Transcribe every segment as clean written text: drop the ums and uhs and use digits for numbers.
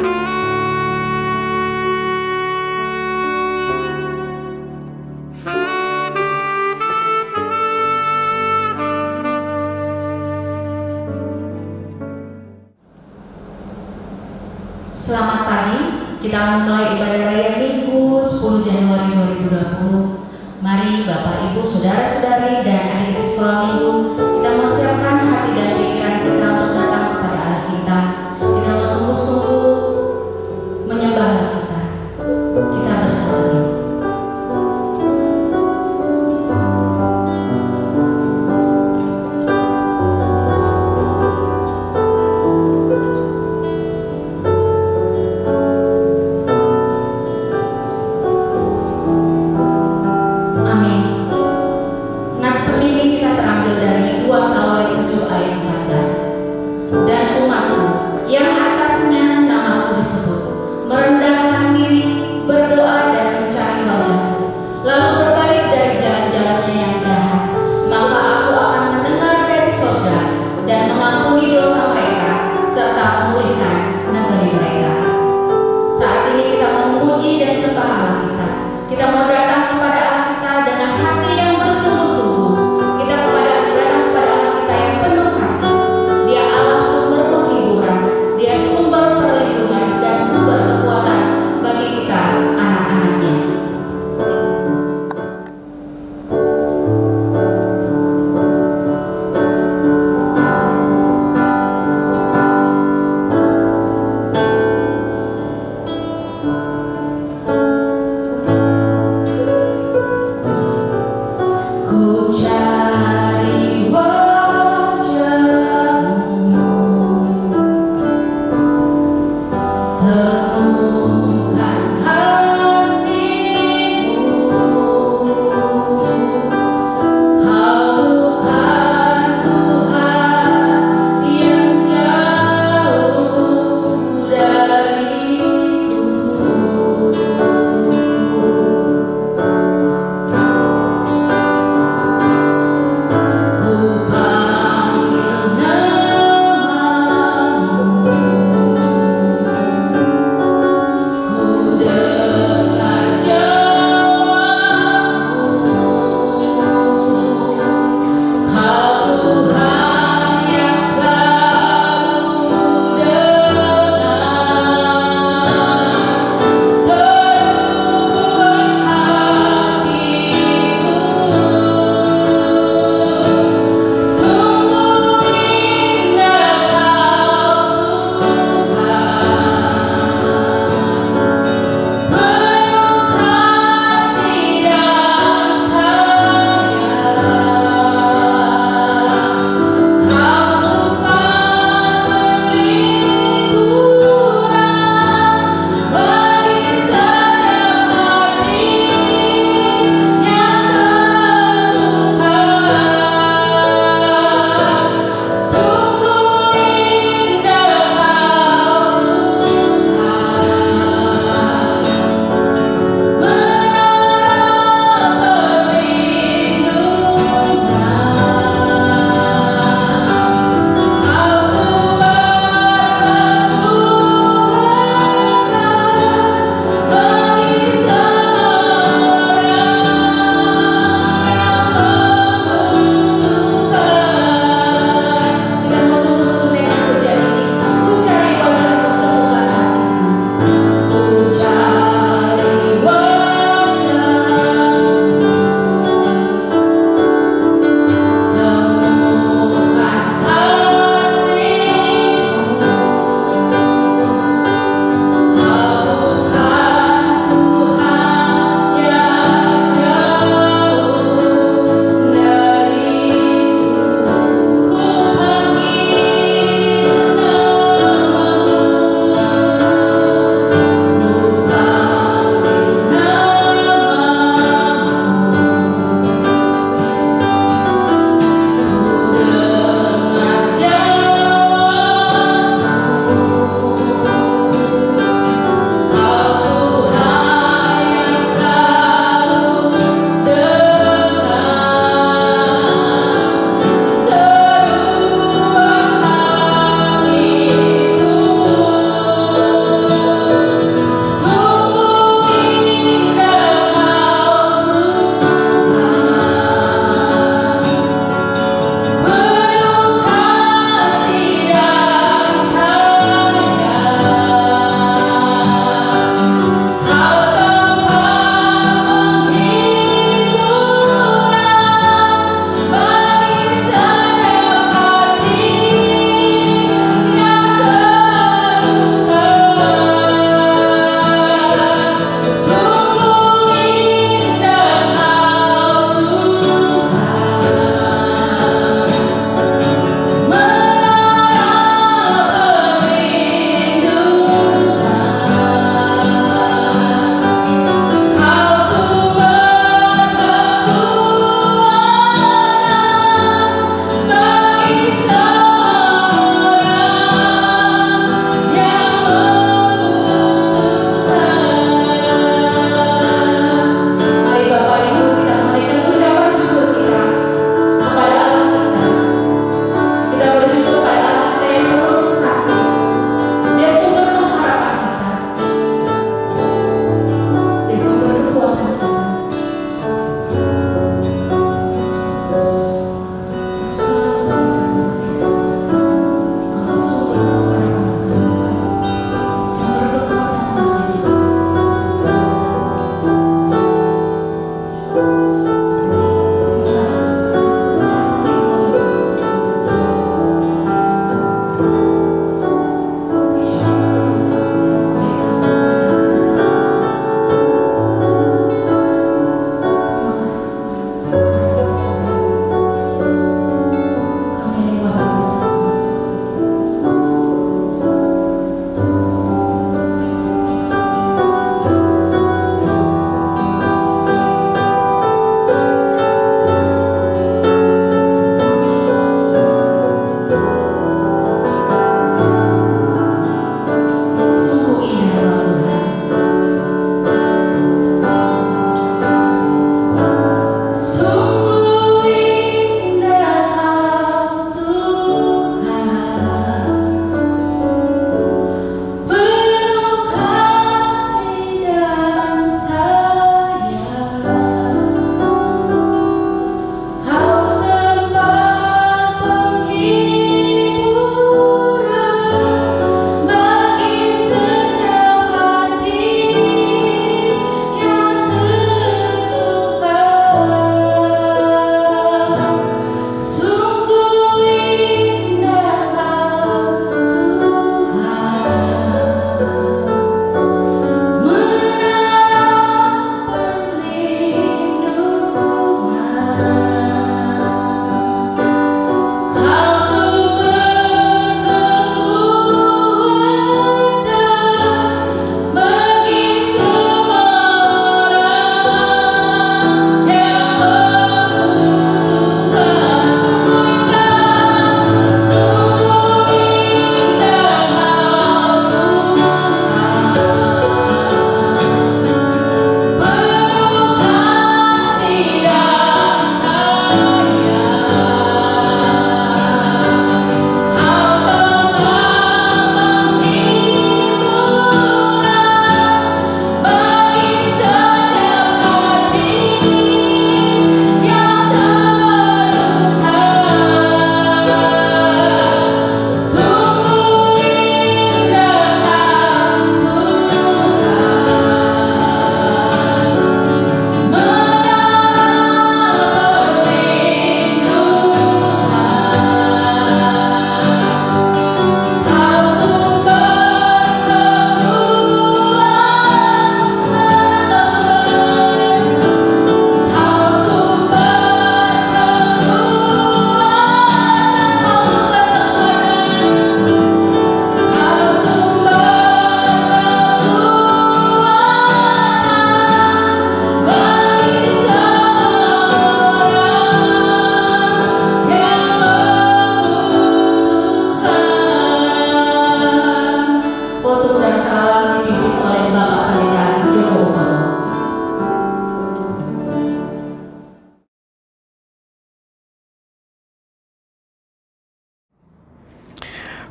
Selamat pagi, kita memulai ibadah raya Minggu 10 Januari 2020. Mari Bapak Ibu, Saudara-saudari dan adik-adik sekolah Minggu, kita mempersiapkan hati dan pikiran kita untuk datang kepada Allah kita. Kita bersungguh-sungguh menyembah Allah kita. Kita bersatu. Amin. Nats pemimpin kita terambil dari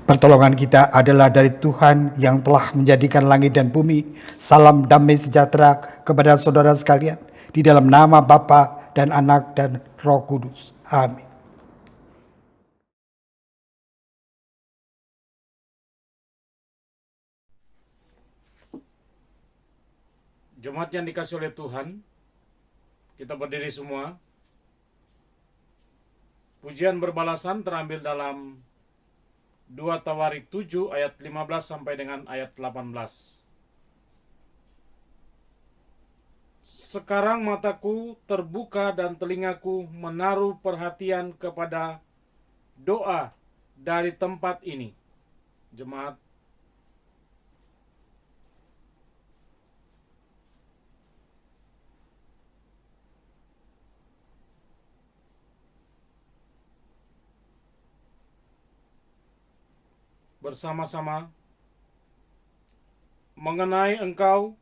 Pertolongan kita adalah dari Tuhan yang telah menjadikan langit dan bumi. Salam damai sejahtera kepada saudara sekalian. Di dalam nama Bapa dan Anak dan Roh Kudus. Amin. Jemaat yang dikasih oleh Tuhan, kita berdiri semua. Pujian berbalasan terambil dalam 2 Tawarik 7 ayat 15 sampai dengan ayat 18. Sekarang mataku terbuka dan telingaku menaruh perhatian kepada doa dari tempat ini. Jemaat, bersama-sama mengenai engkau,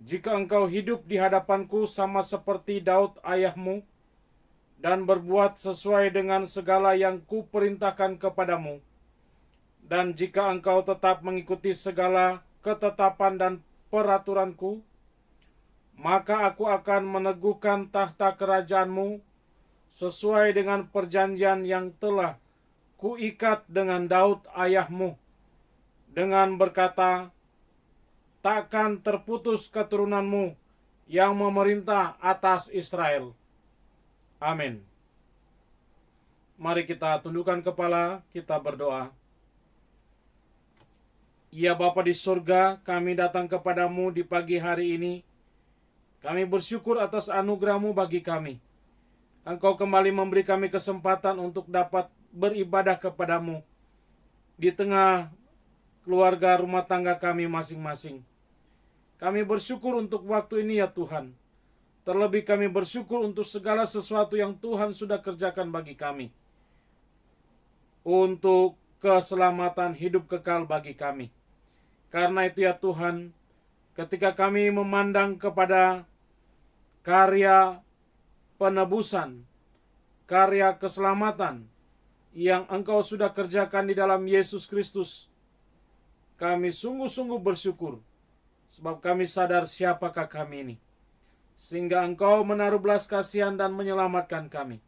jika engkau hidup di hadapanku sama seperti Daud ayahmu dan berbuat sesuai dengan segala yang kuperintahkan kepadamu, dan jika engkau tetap mengikuti segala ketetapan dan peraturanku, maka aku akan meneguhkan tahta kerajaanmu sesuai dengan perjanjian yang telah kuikat dengan Daud ayahmu, dengan berkata, takkan terputus keturunanmu yang memerintah atas Israel. Amin. Mari kita tundukkan kepala, kita berdoa. Ya Bapa di surga, kami datang kepadamu di pagi hari ini. Kami bersyukur atas anugerah-Mu bagi kami. Engkau kembali memberi kami kesempatan untuk dapat beribadah kepadamu di tengah keluarga rumah tangga kami masing-masing. Kami bersyukur untuk waktu ini ya Tuhan. Terlebih kami bersyukur untuk segala sesuatu yang Tuhan sudah kerjakan bagi kami. Untuk keselamatan hidup kekal bagi kami. Karena itu ya Tuhan, ketika kami memandang kepada karya penebusan, karya keselamatan yang Engkau sudah kerjakan di dalam Yesus Kristus, kami sungguh-sungguh bersyukur, sebab kami sadar siapakah kami ini, sehingga Engkau menaruh belas kasihan dan menyelamatkan kami.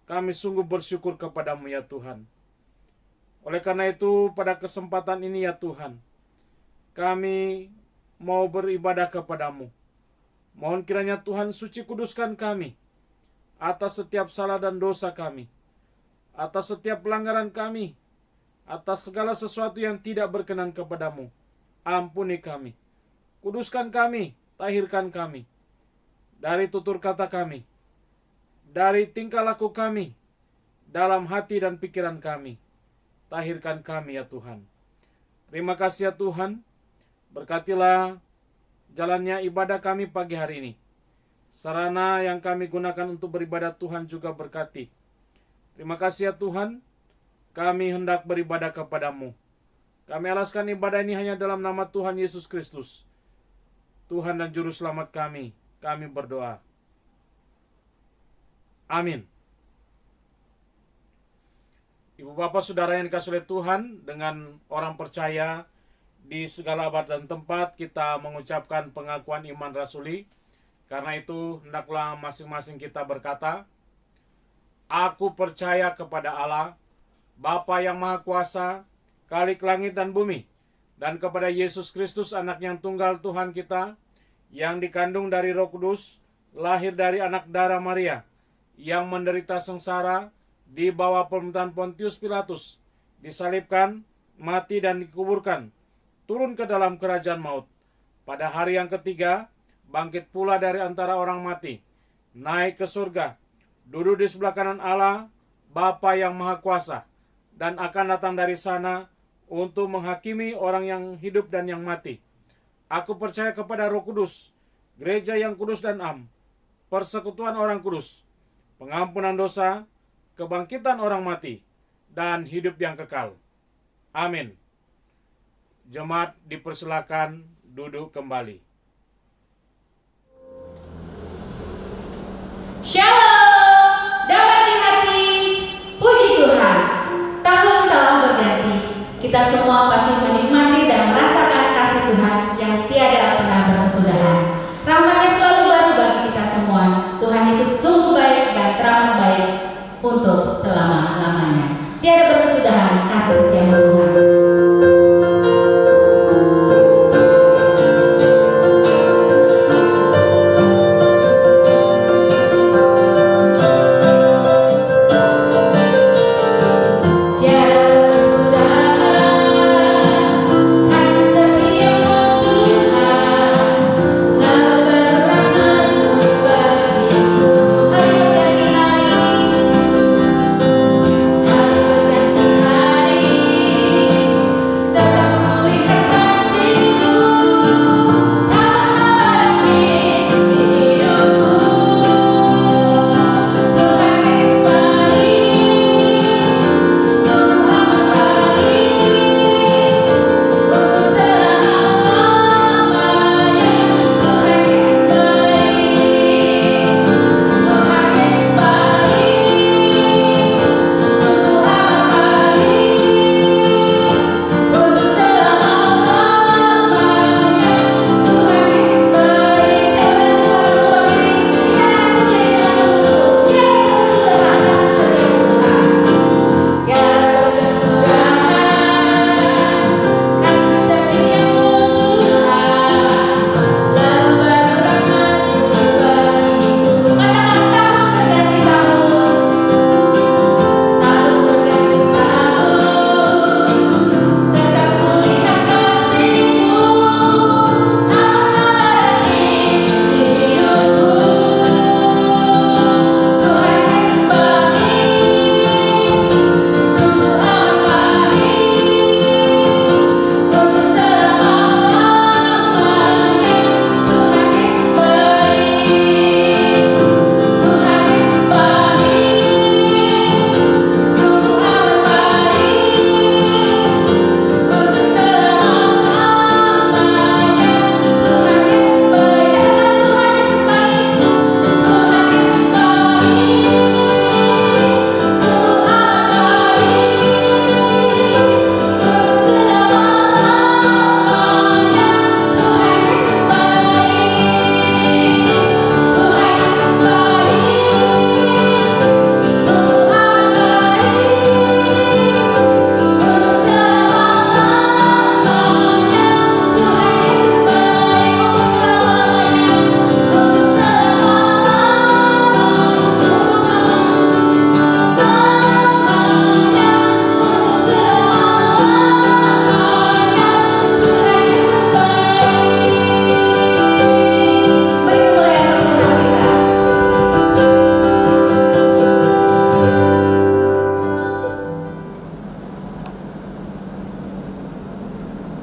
Kami sungguh bersyukur kepadamu ya Tuhan. Oleh karena itu, pada kesempatan ini ya Tuhan, kami mau beribadah kepadamu. Mohon kiranya Tuhan suci kuduskan kami atas setiap salah dan dosa kami, atas setiap pelanggaran kami, atas segala sesuatu yang tidak berkenan kepadamu. Ampuni kami, kuduskan kami, tahirkan kami, dari tutur kata kami, dari tingkah laku kami, dalam hati dan pikiran kami. Tahirkan kami ya Tuhan. Terima kasih ya Tuhan, berkatilah jalannya ibadah kami pagi hari ini. Sarana yang kami gunakan untuk beribadah Tuhan juga berkati. Terima kasih ya Tuhan, kami hendak beribadah kepadamu. Kami alaskan ibadah ini hanya dalam nama Tuhan Yesus Kristus, Tuhan dan Juru Selamat kami. Kami berdoa. Amin. Ibu Bapak Saudara yang dikasihi oleh Tuhan, dengan orang percaya di segala abad dan tempat kita mengucapkan pengakuan iman rasuli. Karena itu hendaklah masing-masing kita berkata, aku percaya kepada Allah, Bapa yang Maha Kuasa, Khalik langit dan bumi, dan kepada Yesus Kristus anak yang tunggal Tuhan kita, yang dikandung dari Roh Kudus, lahir dari anak darah Maria, yang menderita sengsara di bawah pemerintahan Pontius Pilatus, disalibkan, mati dan dikuburkan, turun ke dalam kerajaan maut. Pada hari yang ketiga, bangkit pula dari antara orang mati, naik ke surga, duduk di sebelah kanan Allah, Bapa yang Maha Kuasa, dan akan datang dari sana untuk menghakimi orang yang hidup dan yang mati. Aku percaya kepada Roh Kudus, gereja yang kudus dan am, persekutuan orang kudus, pengampunan dosa, kebangkitan orang mati, dan hidup yang kekal. Amin. Jemaat dipersilakan duduk kembali. Shalom, damai di hati, puji Tuhan. Tahun telah Kita semua pasti menikmati dan merasakan kasih Tuhan yang tiada pernah berkesudahan. Rahmat-Nya selalu baru bagi kita semua. Tuhan Yesus sungguh baik dan teramat baik untuk selama-lamanya. Tiada berkesudahan kasih setiamu Tuhan.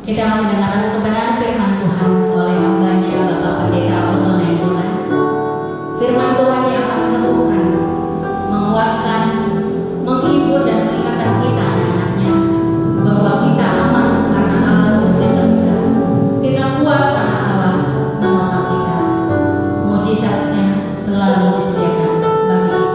Kita mendengarkan kebenaran firman Tuhan oleh hamba-Nya Bapak Pendeta Otto Nainggolan. Firman Tuhan yang akan menumbuhkan, menguatkan, menghibur dan mengingatkan kita anak-anaknya bahwa kita aman karena Allah menjaga kita. Kita kuat karena Allah menopang kita. Mujizat-Nya selalu disediakan bagi kita.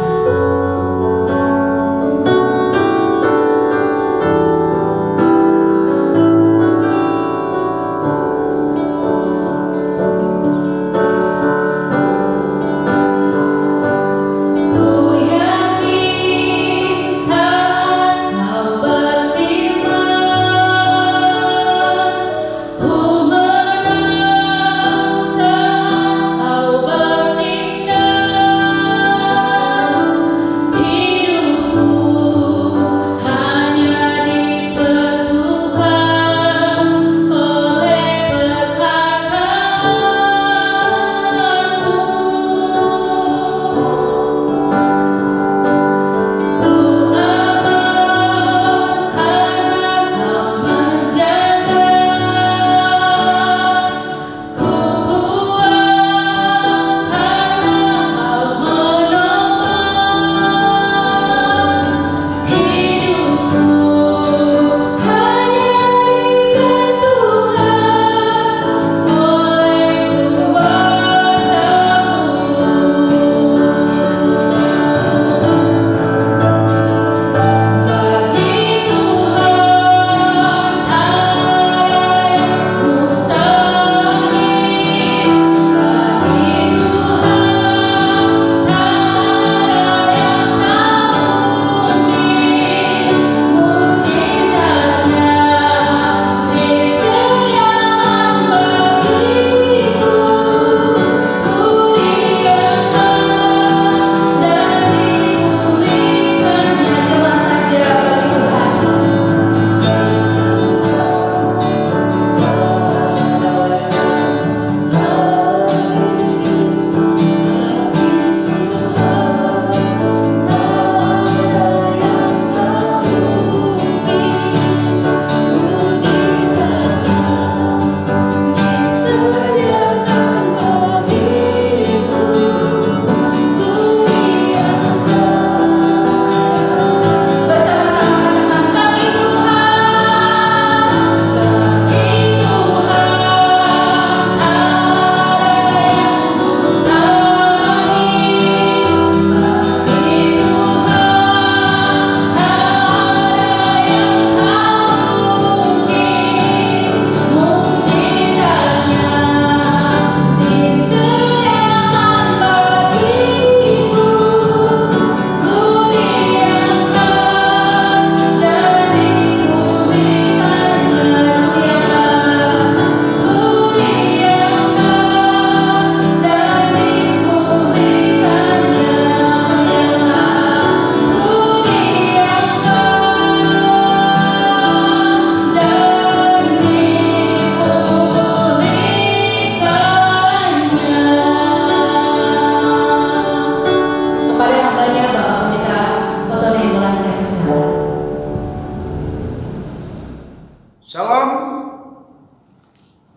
Shalom,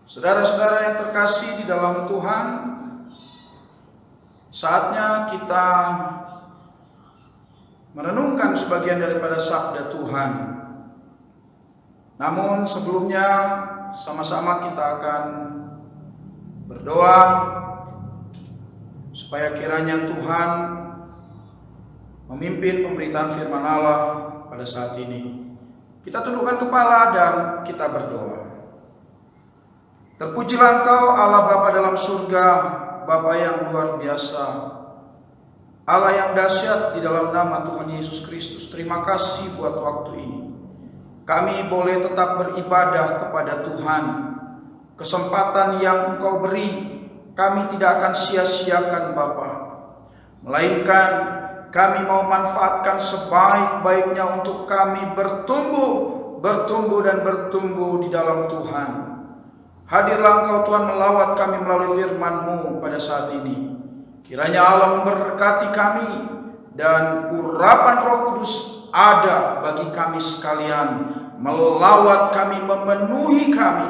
saudara-saudara yang terkasih di dalam Tuhan. Saatnya kita merenungkan sebagian daripada sabda Tuhan. Namun sebelumnya sama-sama kita akan berdoa supaya kiranya Tuhan memimpin pemberitaan firman Allah pada saat ini. Kita tundukkan kepala dan kita berdoa. Terpujilah Engkau Allah Bapa dalam surga, Bapa yang luar biasa, Allah yang dahsyat di dalam nama Tuhan Yesus Kristus. Terima kasih buat waktu ini. Kami boleh tetap beribadah kepada Tuhan. Kesempatan yang Engkau beri, kami tidak akan sia-siakan Bapa. Melainkan kami mau manfaatkan sebaik-baiknya untuk kami bertumbuh dan bertumbuh di dalam Tuhan. Hadirlah Engkau Tuhan melawat kami melalui firman-Mu pada saat ini. Kiranya Allah memberkati kami dan urapan Roh Kudus ada bagi kami sekalian, melawat kami, memenuhi kami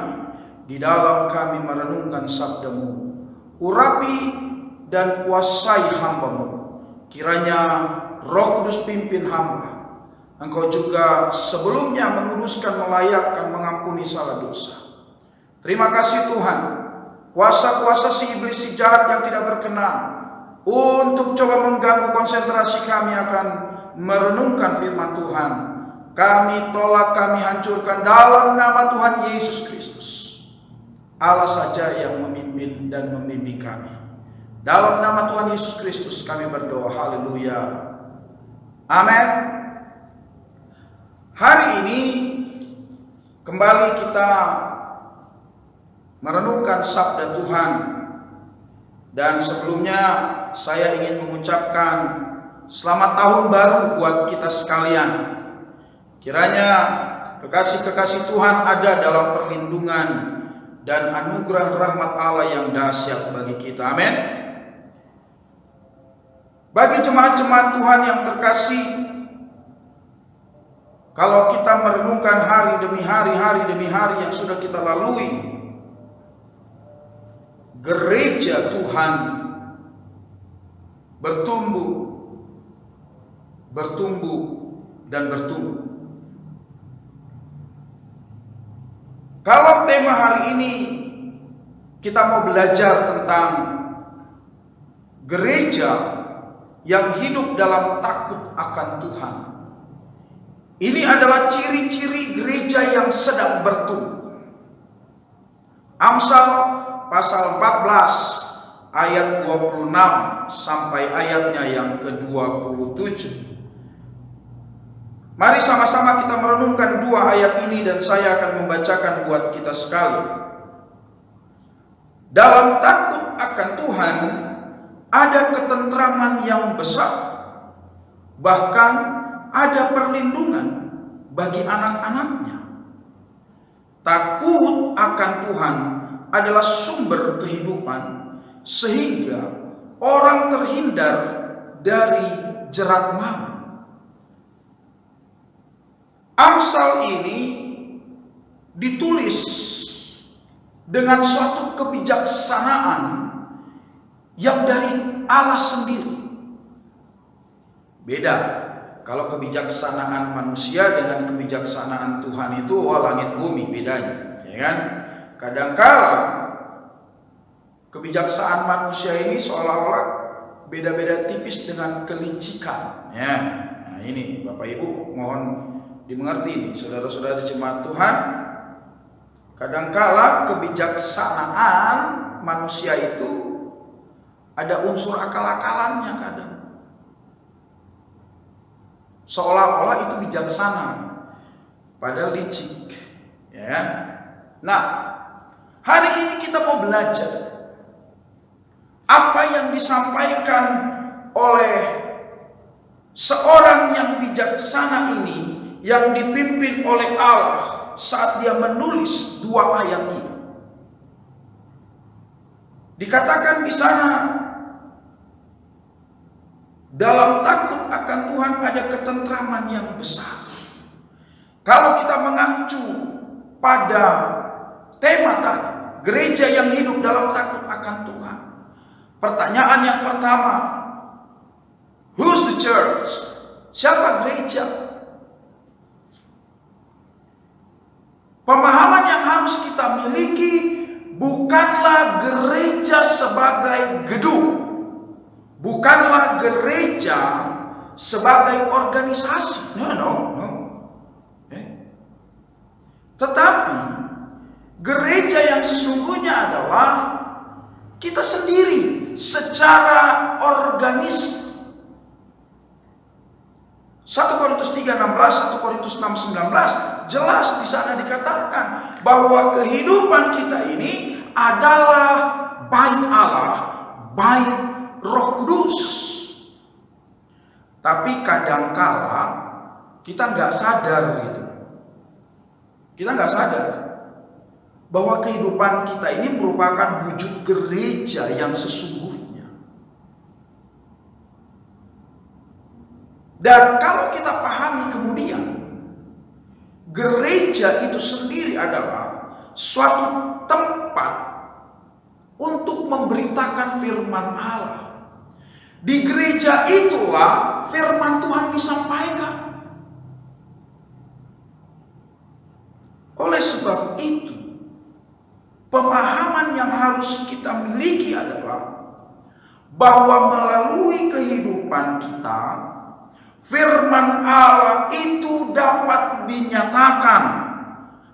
di dalam kami merenungkan sabda-Mu. Urapi dan kuasai hamba-Mu. Kiranya Roh Kudus pimpin hamba. Engkau juga sebelumnya menguduskan, melayakkan, mengampuni salah dosa. Terima kasih Tuhan. Kuasa-kuasa si iblis, si jahat yang tidak berkenan untuk coba mengganggu konsentrasi kami akan merenungkan firman Tuhan, kami tolak, kami hancurkan dalam nama Tuhan Yesus Kristus. Allah saja yang memimpin dan membimbing kami. Dalam nama Tuhan Yesus Kristus kami berdoa. Haleluya. Amin. Hari ini kembali kita merenungkan sabda Tuhan. Dan sebelumnya saya ingin mengucapkan selamat tahun baru buat kita sekalian. Kiranya kekasih-kekasih Tuhan ada dalam perlindungan dan anugerah rahmat Allah yang dahsyat bagi kita. Amin. Bagi jemaat-jemaat Tuhan yang terkasih, kalau kita merenungkan hari demi hari yang sudah kita lalui, gereja Tuhan bertumbuh dan bertumbuh. Kalau tema hari ini kita mau belajar tentang gereja yang hidup dalam takut akan Tuhan. Ini adalah ciri-ciri gereja yang sedang bertumbuh. Amsal pasal 14 ayat 26 sampai ayatnya yang ke-27. Mari sama-sama kita merenungkan dua ayat ini dan saya akan membacakan buat kita sekali. Dalam takut akan Tuhan ada ketentraman yang besar, bahkan ada perlindungan bagi anak-anaknya. Takut akan Tuhan adalah sumber kehidupan, sehingga orang terhindar dari jerat maut. Amsal ini ditulis dengan suatu kebijaksanaan yang dari Allah sendiri. Beda kalau kebijaksanaan manusia dengan kebijaksanaan Tuhan itu langit bumi bedanya, ya kan? Kadangkala kebijaksanaan manusia ini seolah-olah beda-beda tipis dengan kelicikan, ya. Nah ini Bapak Ibu mohon dimengerti nih, saudara-saudara jemaat Tuhan. Kadangkala kebijaksanaan manusia itu ada unsur akal-akalannya kadang. Seolah-olah itu bijaksana, padahal licik. Ya. Nah, hari ini kita mau belajar apa yang disampaikan oleh seorang yang bijaksana ini, yang dipimpin oleh Allah saat dia menulis dua ayat ini. Dikatakan di sana, dalam takut akan Tuhan ada ketentraman yang besar. Kalau kita mengacu pada tema tadi, gereja yang hidup dalam takut akan Tuhan. Pertanyaan yang pertama, who's the church? Siapa gereja? Pemahaman yang harus kita miliki bukanlah gereja sebagai gedung, bukanlah gereja sebagai organisasi. No. Tetapi gereja yang sesungguhnya adalah kita sendiri secara organisme. 1 Korintus 3:16, 1 Korintus 6:19 jelas di sana dikatakan bahwa kehidupan kita ini adalah bait Allah, bait Roh Kudus. Tapi kadangkala kita nggak sadar gitu. Kita nggak sadar bahwa kehidupan kita ini merupakan wujud gereja yang sesungguhnya. Dan kalau kita pahami kemudian, gereja itu sendiri adalah suatu tempat untuk memberitakan firman Allah. Di gereja itulah firman Tuhan disampaikan. Oleh sebab itu, pemahaman yang harus kita miliki adalah bahwa melalui kehidupan kita, firman Allah itu dapat dinyatakan.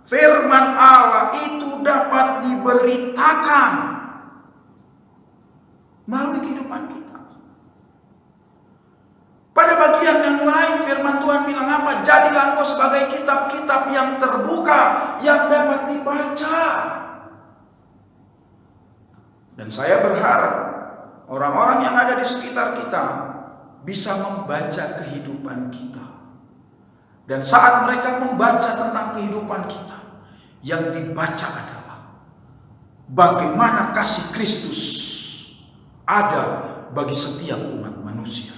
Firman Allah itu dapat diberitakan melalui kehidupan kita. Pada bagian yang lain firman Tuhan bilang apa? Jadilah engkau sebagai kitab-kitab yang terbuka, yang dapat dibaca. Dan saya berharap orang-orang yang ada di sekitar kita bisa membaca kehidupan kita. Dan saat mereka membaca tentang kehidupan kita, yang dibaca adalah bagaimana kasih Kristus ada bagi setiap umat manusia.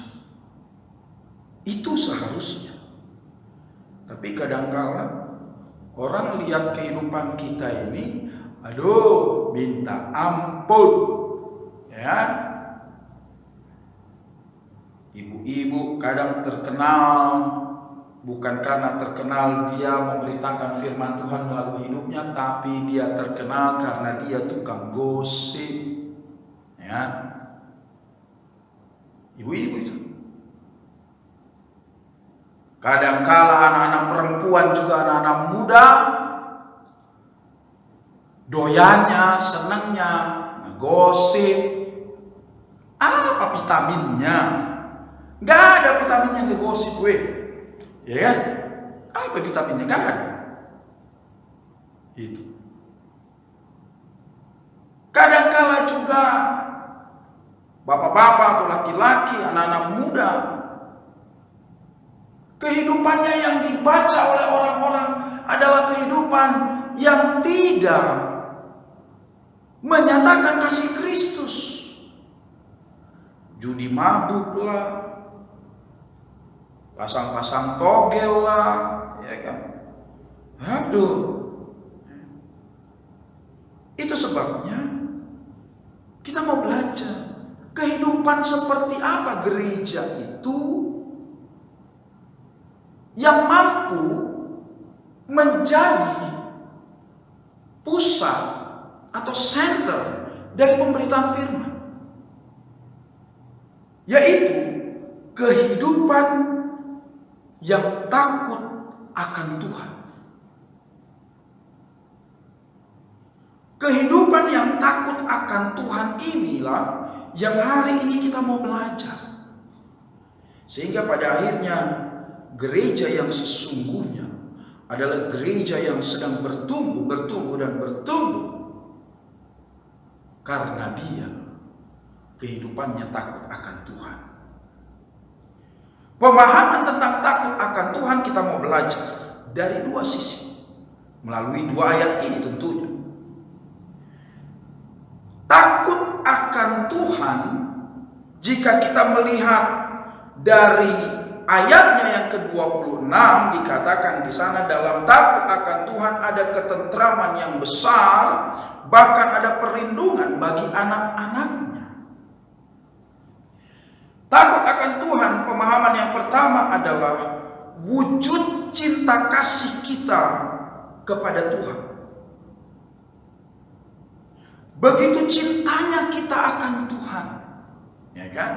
Itu seharusnya. Tapi kadangkala orang lihat kehidupan kita ini, aduh, minta ampun. Ya. Ibu-ibu kadang terkenal bukan karena terkenal dia memberitakan firman Tuhan melalui hidupnya, tapi dia terkenal karena dia tukang gosip. Ya. Ibu-ibu itu. Kadangkala anak-anak perempuan juga anak-anak muda doyannya, senangnya ngegosip. Apa vitaminnya? Gak ada vitaminnya ngegosip gue. Ya kan? Apa vitaminnya? Gak ada. Itu. Kadangkala juga bapak-bapak atau laki-laki, anak-anak muda, kehidupannya yang dibaca oleh orang-orang adalah kehidupan yang tidak menyatakan kasih Kristus. Judi mabuk lah, pasang-pasang togel lah, ya kan? Aduh. Itu sebabnya kita mau belajar kehidupan seperti apa gereja itu yang mampu menjadi pusat atau center dari pemberitaan firman, yaitu kehidupan yang takut akan Tuhan. Kehidupan yang takut akan Tuhan inilah yang hari ini kita mau belajar. Sehingga pada akhirnya gereja yang sesungguhnya adalah gereja yang sedang bertumbuh karena dia kehidupannya takut akan Tuhan. Pemahaman tentang takut akan Tuhan kita mau belajar dari dua sisi, melalui dua ayat ini tentunya. Takut akan Tuhan, jika kita melihat dari ayatnya yang ke-26 dikatakan di sana, dalam takut akan Tuhan ada ketentraman yang besar, bahkan ada perlindungan bagi anak-anaknya. Takut akan Tuhan, pemahaman yang pertama adalah wujud cinta kasih kita kepada Tuhan. Begitu cintanya kita akan Tuhan, ya kan?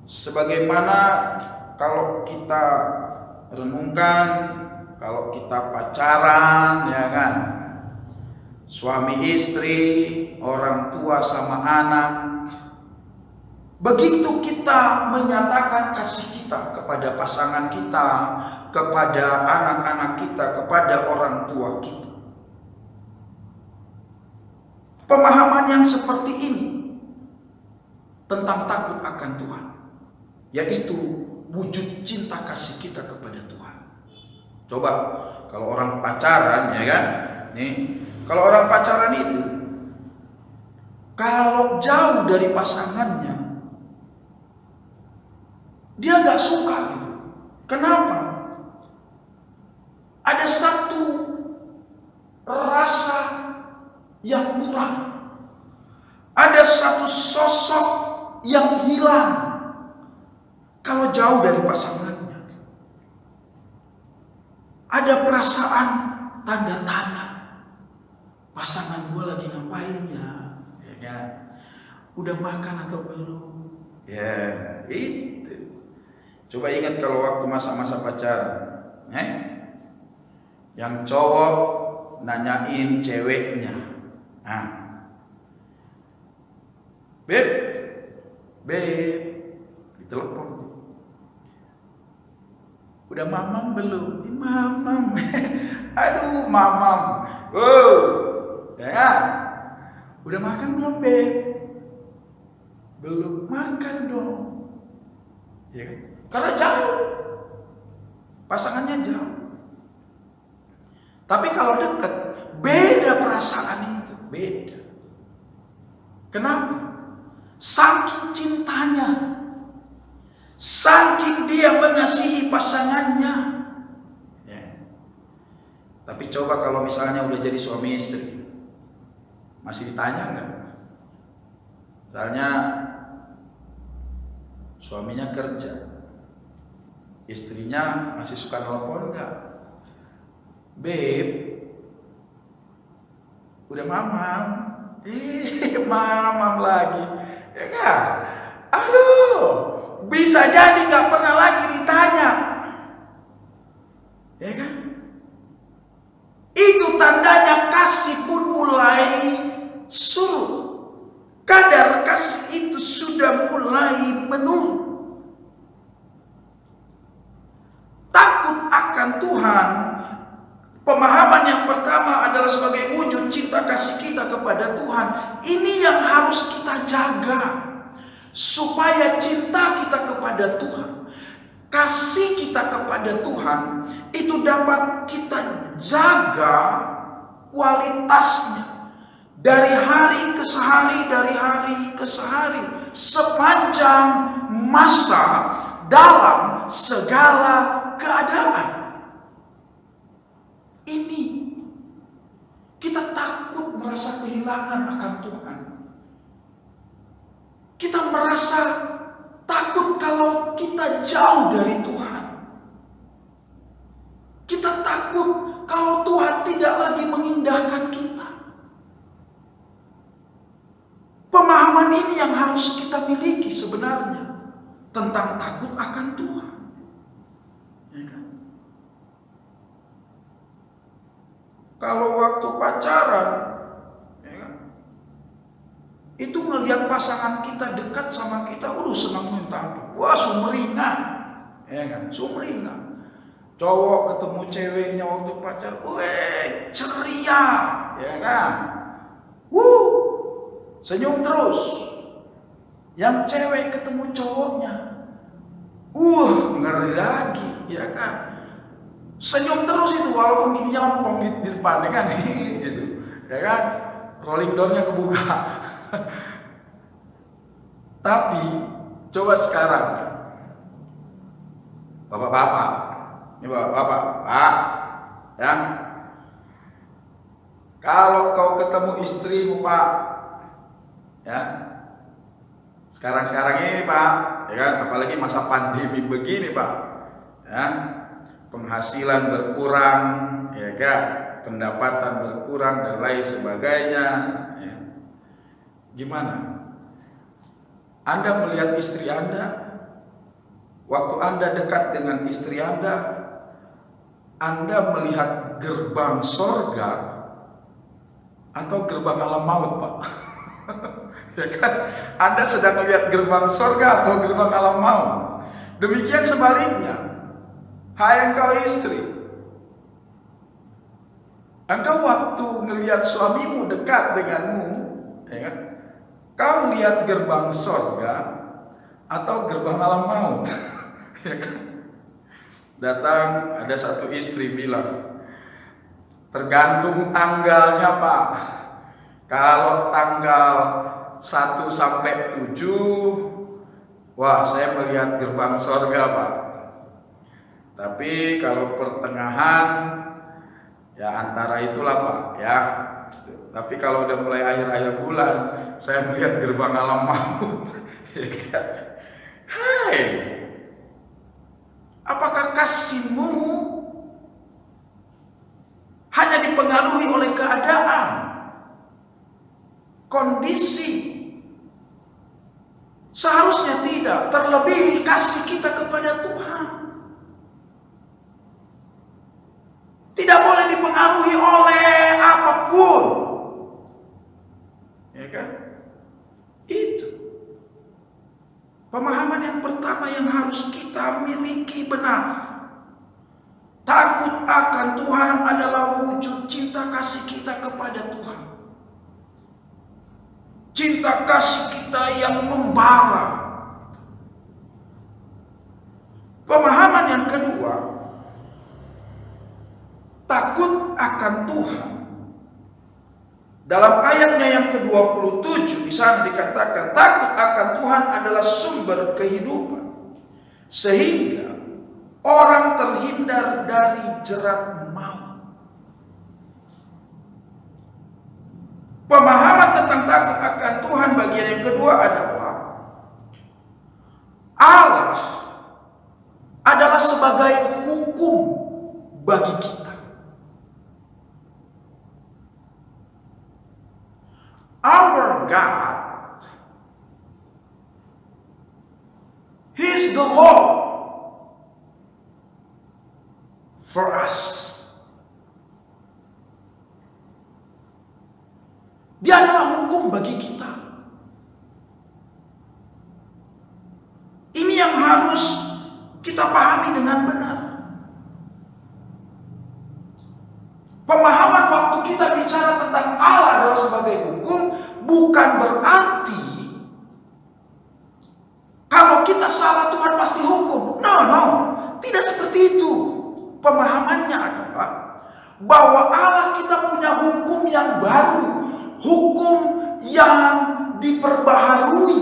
Sebagaimana kalau kita renungkan, kalau kita pacaran, ya kan, suami istri, orang tua sama anak, begitu kita menyatakan kasih kita kepada pasangan kita, kepada anak-anak kita, kepada orang tua kita, pemahaman yang seperti ini tentang takut akan Tuhan, yaitu wujud cinta kasih kita kepada Tuhan. Coba kalau orang pacaran, ya kan, nih, kalau orang pacaran itu kalau jauh dari pasangannya, dia nggak suka gitu. Kenapa? Ada satu rasa yang kurang, ada satu sosok yang hilang kalau jauh dari pasangannya. Ada perasaan tanda tanya, pasangan gue lagi ngapain ya kan? Udah makan atau belum? Ya itu. Coba ingat kalau waktu masa-masa pacaran, yang cowok nanyain ceweknya, Beb, ditelepon, udah mamam belum? Mamam, aduh mamam, ya, udah makan belum Beb? Belum, makan dong, ya kan? Karena jauh, pasangannya jauh. Tapi kalau dekat, beda perasaan itu, beda. Kenapa? Saking cintanya, saking dia mengasihi pasangannya. Ya. Tapi coba kalau misalnya udah jadi suami istri, masih ditanya nggak? Misalnya suaminya kerja, istrinya masih suka nelpon nggak? Beb, udah mamam? Mamam lagi, ya kan? Aduh, bisa jadi nggak pernah lagi ditanya, ya kan? Itu tandanya kasih pun mulai surut. Kadar kasih itu sudah mulai menurun. Takut akan Tuhan, pemahaman yang pertama adalah sebagai wujud cinta kasih kita kepada Tuhan. Ini yang harus kita jaga, supaya cinta kita kepada Tuhan, kasih kita kepada Tuhan itu dapat kita jaga kualitasnya dari hari ke hari, dari hari ke hari, sepanjang masa, dalam segala keadaan. Ini kita takut merasa kehilangan akan Tuhan. Kita merasa takut kalau kita jauh dari Tuhan. Kita takut kalau Tuhan tidak lagi mengindahkan kita. Pemahaman ini yang harus kita miliki sebenarnya tentang takut akan Tuhan. Ya kan? Kalau waktu pacaran, ya kan, itu ngelihat pasangan kita dekat sama kita, senang minta ampun. Wah, sumringah, ya kan, sumringah. Cowok ketemu ceweknya waktu pacar, ceria, ya kan, senyum terus. Yang cewek ketemu cowoknya, ngeri lagi, ya kan. Senyum terus itu walaupun gini nyompong di depan, ya kan, gitu, ya kan, rolling doornya kebuka. Tapi coba sekarang, bapak-bapak, ini bapak-bapak, Pak, ya. Kalau kau ketemu istrimu, Pak, ya, sekarang ini, Pak, ya kan, apalagi masa pandemi begini, Pak, ya, penghasilan berkurang, ya kan, pendapatan berkurang dan lain sebagainya, ya. Gimana? Anda melihat istri Anda, waktu Anda dekat dengan istri Anda melihat gerbang sorga atau gerbang alam maut, Pak? Ya kan? Anda sedang melihat gerbang sorga atau gerbang alam maut. Demikian sebaliknya, hai engkau istri, engkau waktu melihat suamimu dekat denganmu, ya kan? Kau melihat gerbang sorga atau gerbang alam maut? Ya kan? Datang ada satu istri bilang, tergantung tanggalnya, Pak. Kalau tanggal 1 sampai 7, wah, saya melihat gerbang sorga, Pak. Tapi kalau pertengahan, ya antara itulah, Pak, ya. Tapi kalau udah mulai akhir-akhir bulan, saya melihat gerbang alam maut. Hai, apakah kasihmu hanya dipengaruhi oleh keadaan, kondisi? Seharusnya tidak. Terlebih kasih kita kepada Tuhan tidak boleh dipengaruhi oleh apapun, ya kan? Itu pemahaman yang pertama yang harus kita miliki benar. Takut akan Tuhan adalah wujud cinta kasih kita kepada Tuhan. Cinta kasih kita yang membara. Pemahaman yang kedua, takut akan Tuhan. Dalam ayatnya yang ke-27 di sana dikatakan, takut akan Tuhan adalah sumber kehidupan, sehingga orang terhindar dari jerat maut. Pemahaman tentang takut akan Tuhan bagian yang kedua adalah Allah adalah sebagai hukum bagi kita. Our God, He is the law for us. Dia adalah hukum bagi kita. Ini yang harus kita pahami dengan benar. Pemahaman waktu kita bicara tentang Allah adalah sebagai hukum, bukan berarti kalau kita salah Tuhan pasti hukum. No, tidak seperti itu. Pemahamannya adalah bahwa Allah kita punya hukum yang baru, hukum yang diperbaharui.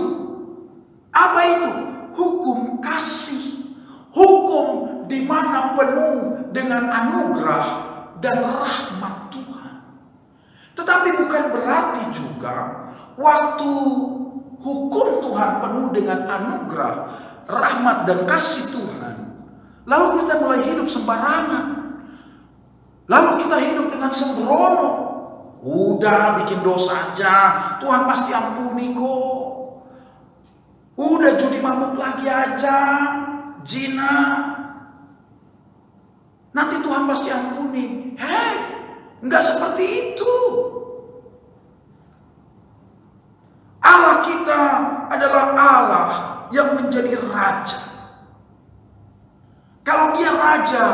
Apa itu? Hukum kasih, hukum di mana penuh dengan anugerah dan rahmat Tuhan. Tetapi bukan berarti juga waktu hukum Tuhan penuh dengan anugerah, rahmat dan kasih Tuhan, lalu kita mulai hidup sembarangan. Lalu kita hidup dengan sembrono. Udah bikin dosa aja, Tuhan pasti ampuni kok. Udah judi mabuk lagi aja, zina, nanti Tuhan pasti ampuni. Hei, enggak seperti itu. Allah kita adalah Allah yang menjadi raja. Kalau dia raja,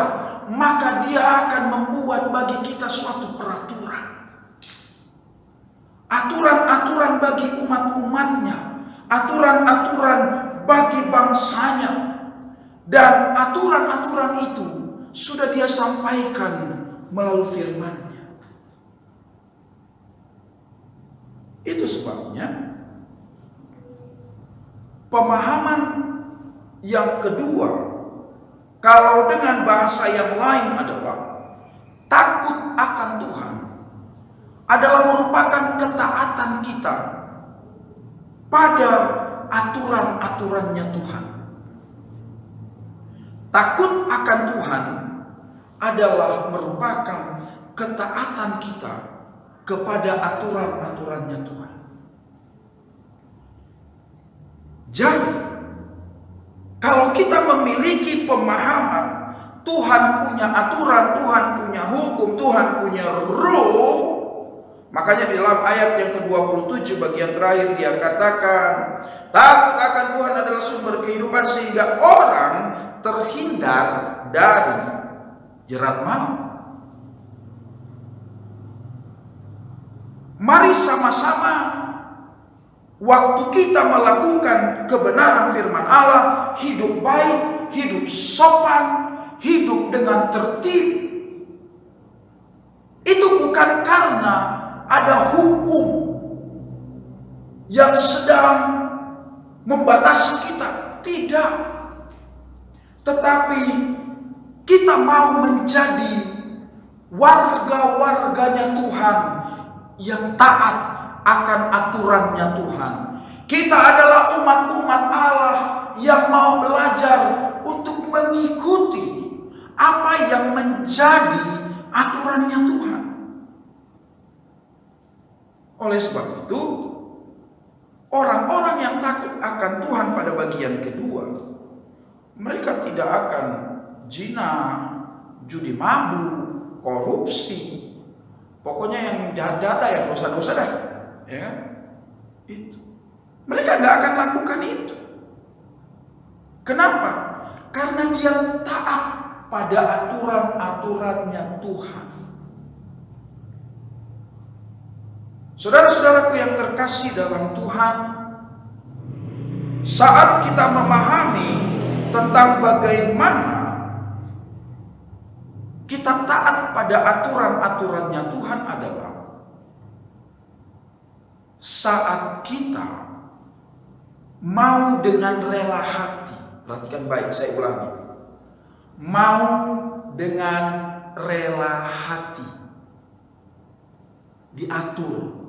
maka dia akan membuat bagi kita suatu peraturan. Aturan-aturan bagi umat-umatnya, aturan-aturan bagi bangsanya, dan aturan-aturan itu sudah dia sampaikan melalui firman-Nya. Itu sebabnya pemahaman yang kedua, kalau dengan bahasa yang lain adalah akan Tuhan adalah merupakan ketaatan kita pada aturan-aturannya Tuhan. Takut akan Tuhan adalah merupakan ketaatan kita kepada aturan-aturannya Tuhan. Jadi, kalau kita memiliki pemahaman Tuhan punya aturan, Tuhan punya hukum, Tuhan punya rule, makanya di dalam ayat yang ke-27 bagian terakhir dia katakan, takut akan Tuhan adalah sumber kehidupan sehingga orang terhindar dari jerat maut. Mari sama-sama waktu kita melakukan kebenaran firman Allah, hidup baik, hidup sopan, hidup dengan tertib, itu bukan karena ada hukum yang sedang membatasi kita, tidak. Tetapi kita mau menjadi warga-warganya Tuhan yang taat akan aturannya Tuhan. Kita adalah umat-umat Allah yang mau belajar untuk mengikuti apa yang menjadi aturannya Tuhan. Oleh sebab itu, orang-orang yang takut akan Tuhan pada bagian kedua, mereka tidak akan zina, judi mabuk, korupsi, pokoknya yang jahat-jahat, yang dosa-dosa dah, ya. Itu. Mereka nggak akan lakukan itu. Kenapa? Karena dia taat pada aturan-aturannya Tuhan. Saudara-saudaraku yang terkasih dalam Tuhan, saat kita memahami tentang bagaimana kita taat pada aturan-aturannya Tuhan adalah saat kita mau dengan rela hati. Perhatikan baik, saya ulangi. Mau dengan rela hati diatur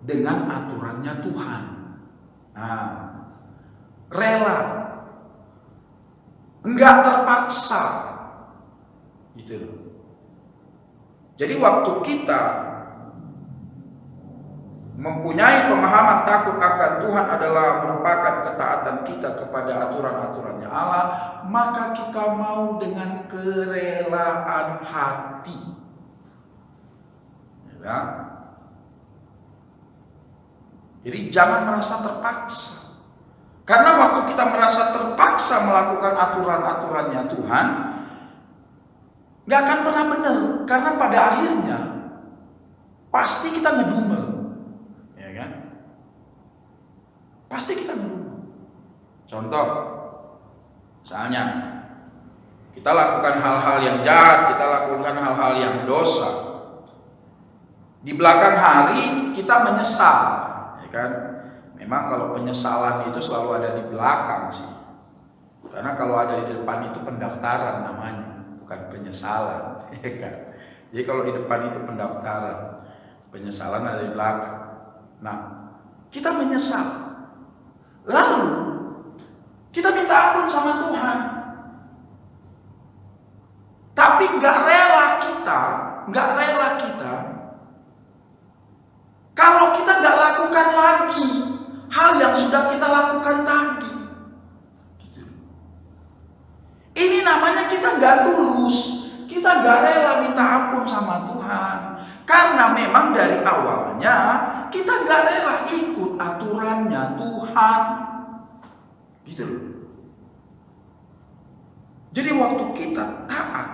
dengan aturannya Tuhan. Nah, rela, enggak terpaksa, gitu. Jadi waktu kita mempunyai pemahaman takut akan Tuhan adalah merupakan ketaatan kita kepada aturan-aturannya Allah, maka kita mau dengan kerelaan hati. Ya. Jadi jangan merasa terpaksa. Karena waktu kita merasa terpaksa melakukan aturan-aturannya Tuhan, gak akan pernah benar. Karena pada akhirnya pasti kita ngedumel. Ya kan? Pasti kita ngedumel. Contoh, misalnya kita lakukan hal-hal yang jahat, kita lakukan hal-hal yang dosa. Di belakang hari kita menyesal, ya kan? Memang kalau penyesalan itu selalu ada di belakang sih. Karena kalau ada di depan itu pendaftaran namanya, bukan penyesalan, ya kan? Jadi kalau di depan itu pendaftaran, penyesalan ada di belakang. Nah, kita menyesal. Lalu kita minta ampun sama Tuhan. Tapi nggak rela kita kalau kita nggak lakukan lagi hal yang sudah kita lakukan tadi. Gitu. Ini namanya kita nggak tulus, kita nggak rela minta ampun sama Tuhan. Karena memang dari awalnya kita nggak rela ikut aturannya Tuhan. Gitu loh. Jadi waktu kita taat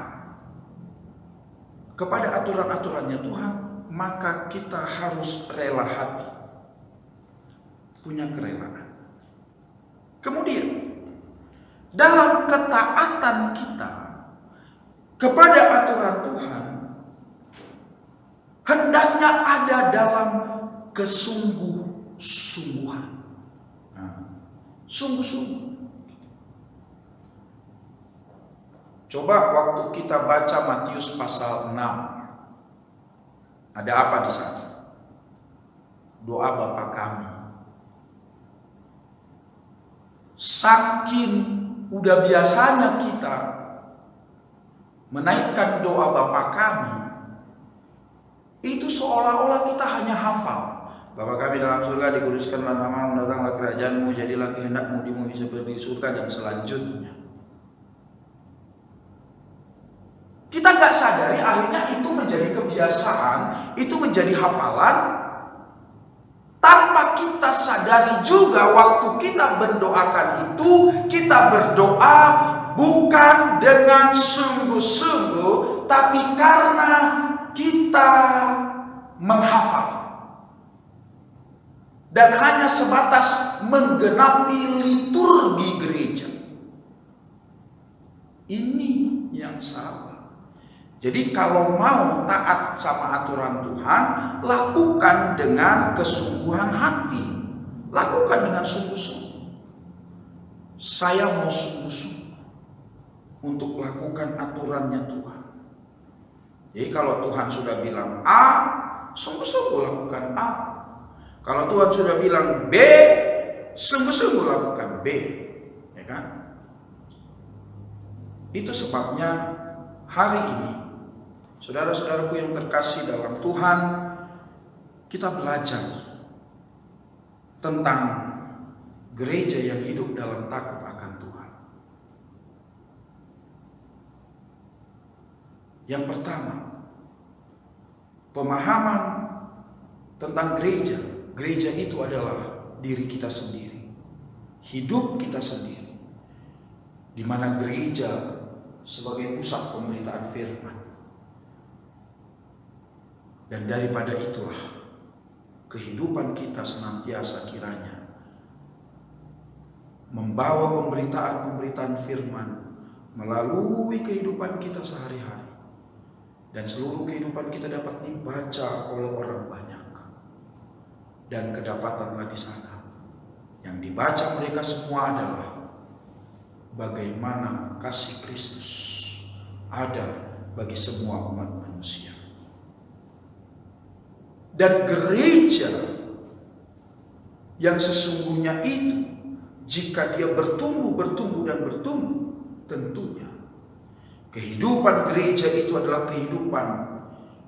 kepada aturan-aturannya Tuhan, maka kita harus rela hati, punya kerelaan. Kemudian dalam ketaatan kita kepada aturan Tuhan, hendaknya ada dalam kesungguh-sungguhan. Nah, sungguh-sungguh. Coba waktu kita baca Matius pasal 6, ada apa di sana? Doa Bapa kami. Saking udah biasanya kita menaikkan doa Bapa kami, itu seolah-olah kita hanya hafal. Bapa kami dalam surga, dikuduskanlah namamu, datanglah kerajaanmu, jadilah kehendakmu di bumi seperti di surga, dan selanjutnya. Kita nggak sadari akhirnya itu menjadi kebiasaan, itu menjadi hafalan, tanpa kita sadari juga waktu kita mendoakan itu, kita berdoa bukan dengan sungguh-sungguh, tapi karena kita menghafal. Dan hanya sebatas menggenapi liturgi gereja. Ini yang salah. Jadi kalau mau taat sama aturan Tuhan, lakukan dengan kesungguhan hati. Lakukan dengan sungguh-sungguh. Saya mau sungguh-sungguh untuk lakukan aturannya Tuhan. Jadi kalau Tuhan sudah bilang A, sungguh-sungguh lakukan A. Kalau Tuhan sudah bilang B, sungguh-sungguh lakukan B. Ya kan? Itu sebabnya hari ini, saudara-saudaraku yang terkasih dalam Tuhan, kita belajar tentang gereja yang hidup dalam takut akan Tuhan. Yang pertama, pemahaman tentang gereja. Gereja itu adalah diri kita sendiri, hidup kita sendiri, di mana gereja sebagai pusat pemberitaan firman. Dan daripada itulah kehidupan kita senantiasa kiranya membawa pemberitaan firman melalui kehidupan kita sehari-hari, dan seluruh kehidupan kita dapat dibaca oleh orang banyak. Dan kedapatanlah di sana yang dibaca mereka semua adalah bagaimana kasih Kristus ada bagi semua umat manusia. Dan gereja yang sesungguhnya itu, jika dia bertumbuh, tentunya kehidupan gereja itu adalah kehidupan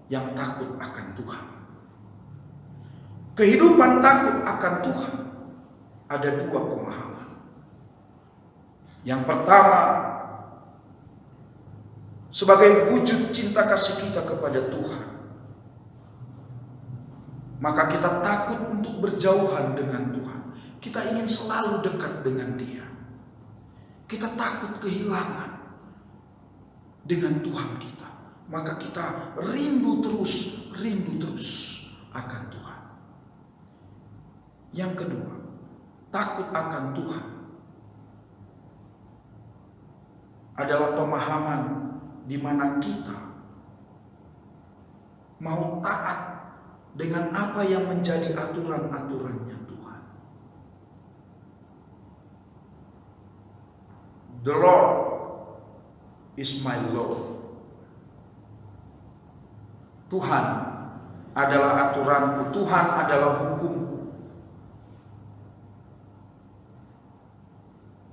yang takut akan Tuhan. Kehidupan takut akan Tuhan ada dua pemahaman. Yang pertama, sebagai wujud cinta kasih kita kepada Tuhan, maka kita takut untuk berjauhan dengan Tuhan. Kita ingin selalu dekat dengan Dia. Kita takut kehilangan dengan Tuhan kita. Maka kita rindu terus akan Tuhan. Yang kedua, takut akan Tuhan adalah pemahaman di mana kita mau taat dengan apa yang menjadi aturan-aturannya Tuhan. The Lord is my Lord. Tuhan adalah aturanku, Tuhan adalah hukumku.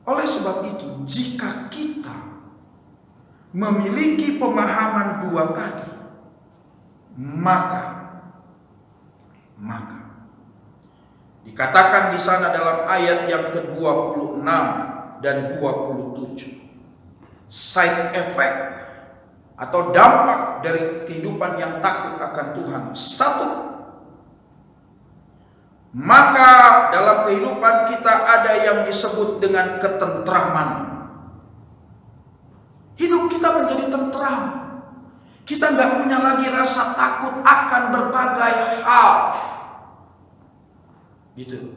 Oleh sebab itu, jika kita memiliki pemahaman dua tadi, maka dikatakan di sana dalam ayat yang ke-26 dan 27, side effect atau dampak dari kehidupan yang takut akan Tuhan. Satu, maka dalam kehidupan kita ada yang disebut dengan ketentraman. Hidup kita menjadi tentram. Kita nggak punya lagi rasa takut akan berbagai hal. Gitu.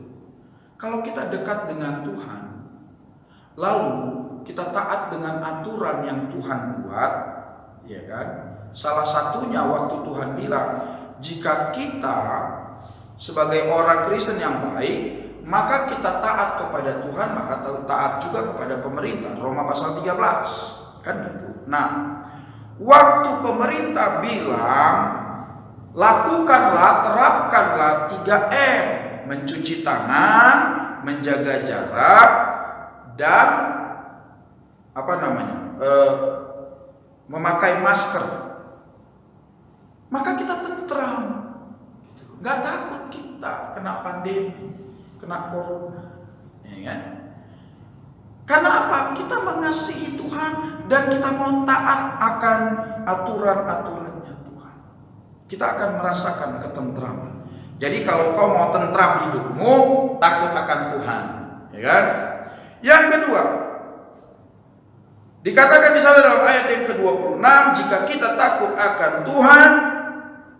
Kalau kita dekat dengan Tuhan, lalu kita taat dengan aturan yang Tuhan buat, ya kan? Salah satunya waktu Tuhan bilang, jika kita sebagai orang Kristen yang baik, maka kita taat kepada Tuhan, maka taat juga kepada pemerintah. Roma pasal 13, kan gitu. Nah, waktu pemerintah bilang lakukanlah, terapkanlah 3M, mencuci tangan, menjaga jarak, dan memakai masker. Maka kita tentram, nggak takut kita kena pandemi, kena corona, ya kan? Karena apa? Kita mengasihi Tuhan dan kita mau taat akan aturan-aturannya Tuhan. Kita akan merasakan ketentraman. Jadi kalau kau mau tentram hidupmu, takut akan Tuhan, ya kan? Yang kedua, dikatakan di sana dalam ayat yang ke-26, jika kita takut akan Tuhan,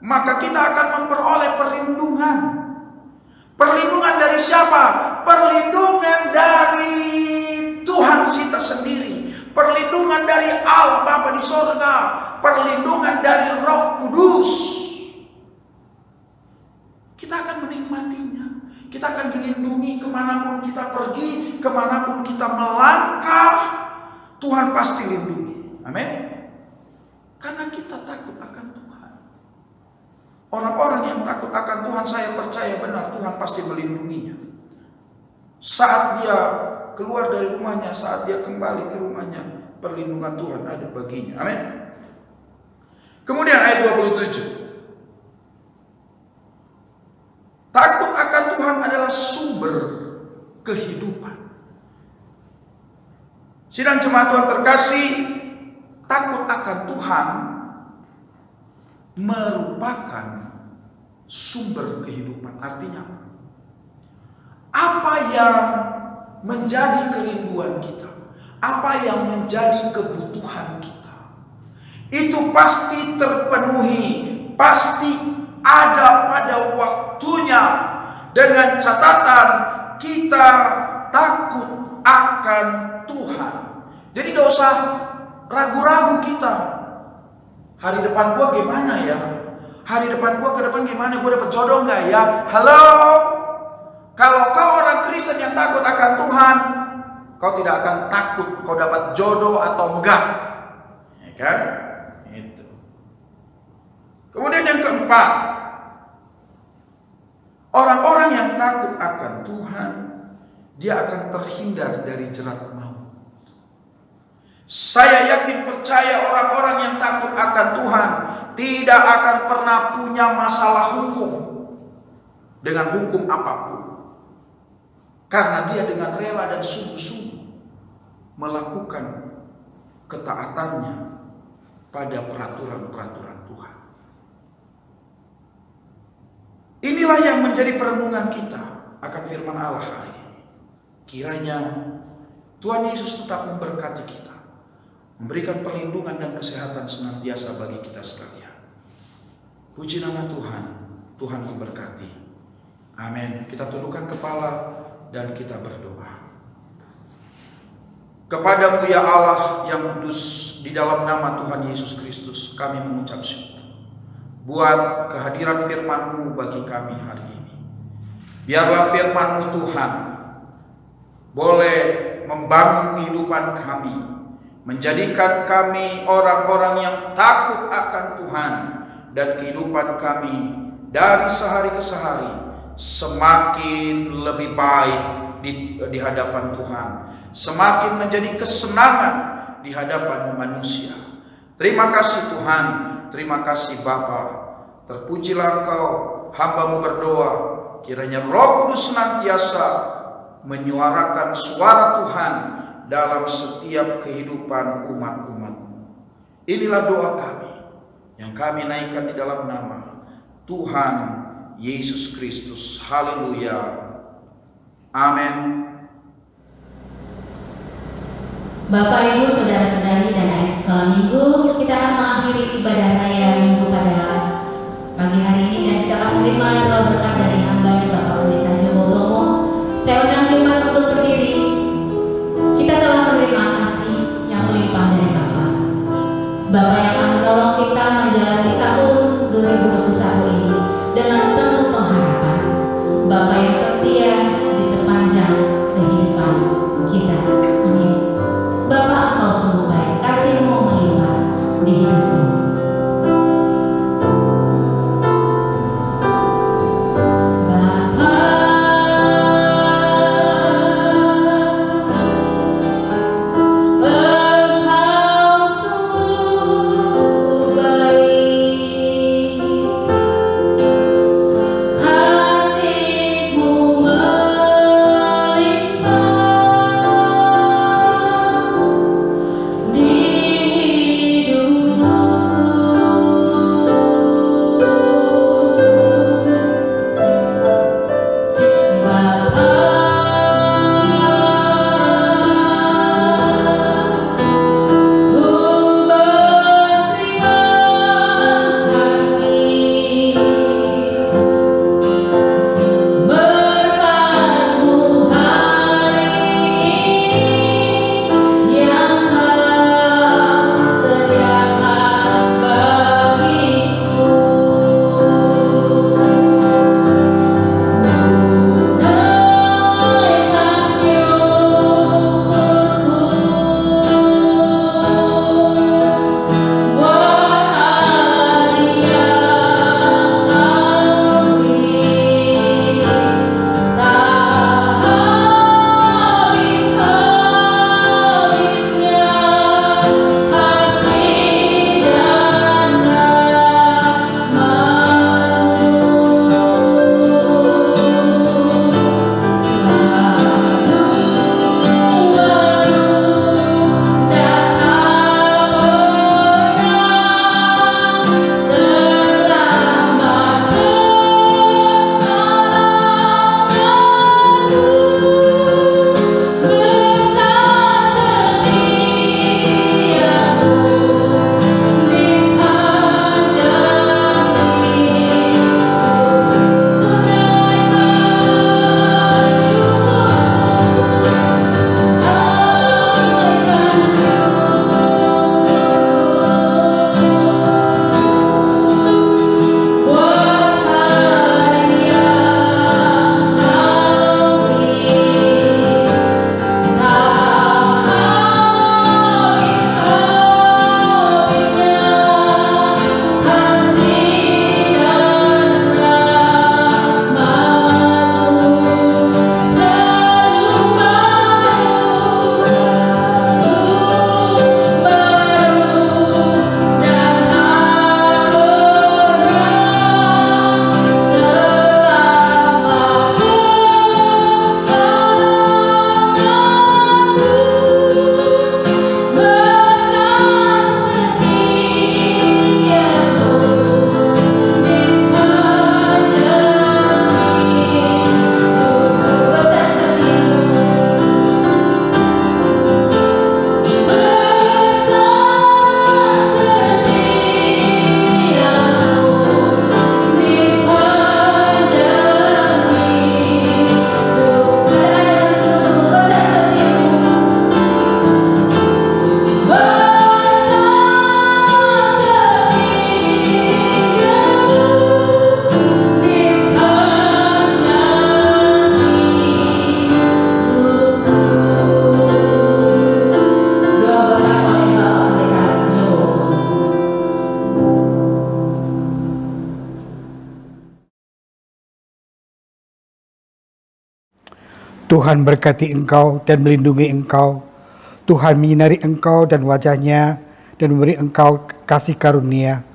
maka kita akan memperoleh perlindungan. Perlindungan dari siapa? Perlindungan dari Tuhan kita sendiri. Perlindungan dari Allah Bapa di sorga. Perlindungan dari Roh Kudus. Kita akan menikmatinya. Kita akan dilindungi kemanapun kita pergi, kemanapun kita melangkah. Tuhan pasti lindungi. Amin. Karena kita takut akan Tuhan. Orang-orang yang takut akan Tuhan, saya percaya benar Tuhan pasti melindunginya. Saat dia keluar dari rumahnya, saat dia kembali ke rumahnya, perlindungan Tuhan ada baginya. Amin. Kemudian ayat 27. Takut akan Tuhan adalah sumber kehidupan. Sidang jemaat Tuhan terkasih, takut akan Tuhan merupakan sumber kehidupan. Artinya apa yang menjadi kerinduan kita, apa yang menjadi kebutuhan kita, itu pasti terpenuhi, pasti ada pada waktunya, dengan catatan kita takut akan Tuhan. Jadi gak usah ragu-ragu kita. Hari depan gua gimana ya? Hari depan gua ke depan gimana? Gua dapet jodoh gak ya? Halo? Kalau kau orang Kristen yang takut akan Tuhan, kau tidak akan takut kau dapat jodoh atau enggak. Ya kan? Itu. Kemudian yang keempat, orang-orang yang takut akan Tuhan, dia akan terhindar dari jerat maut. Saya yakin percaya orang-orang yang takut akan Tuhan tidak akan pernah punya masalah hukum dengan hukum apapun. Karena dia dengan rela dan sungguh-sungguh melakukan ketaatannya pada peraturan-peraturan Tuhan. Inilah yang menjadi perenungan kita akan firman Allah hari ini. Kiranya Tuhan Yesus tetap memberkati kita, memberikan perlindungan dan kesehatan senantiasa bagi kita sekalian. Puji nama Tuhan, Tuhan memberkati. Amin. Kita tundukkan kepala dan kita berdoa. Kepadamu ya Allah yang kudus, di dalam nama Tuhan Yesus Kristus kami mengucap syukur buat kehadiran firman-Mu bagi kami hari ini. Biarlah firman-Mu Tuhan boleh membangun kehidupan kami, menjadikan kami orang-orang yang takut akan Tuhan, dan kehidupan kami dari sehari ke sehari semakin lebih baik di hadapan Tuhan, semakin menjadi kesenangan di hadapan manusia. Terima kasih Tuhan, terima kasih Bapa. Terpujilah Engkau, hamba-Mu berdoa, kiranya Roh Kudus senantiasa menyuarakan suara Tuhan dalam setiap kehidupan umat-umat-Mu. Inilah doa kami yang kami naikkan di dalam nama Tuhan Yesus Kristus. Haleluya. Amin. Bapak, Ibu, saudara-saudari dan adik sekolah minggu, kita akan mengakhiri ibadah raya minggu pada pagi hari ini, dan kita akan menerima doa berkat dari hamba-Nya Bapak Pendeta Joko Utomo. Saya undang jemaat untuk berdiri. Kita telah menerima kasih yang melimpah dari Bapak. Bapak yang akan menolong kita menjalani tahun 2021 ini dengan penuh pengharapan. Bapak yang setia di sepanjang kehidupan kita. Amin. Bapak, Engkau sungguh baik, kasih-Mu melimpah. Tuhan berkati engkau dan melindungi engkau. Tuhan menyinari engkau dan wajahnya dan memberi engkau kasih karunia.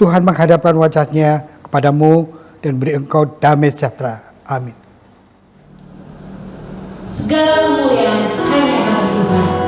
Tuhan menghadapkan wajahnya kepadamu dan beri engkau damai sejahtera. Amin. Segala kemuliaan hanya bagi Tuhan.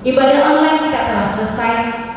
Ibadah online kita telah selesai.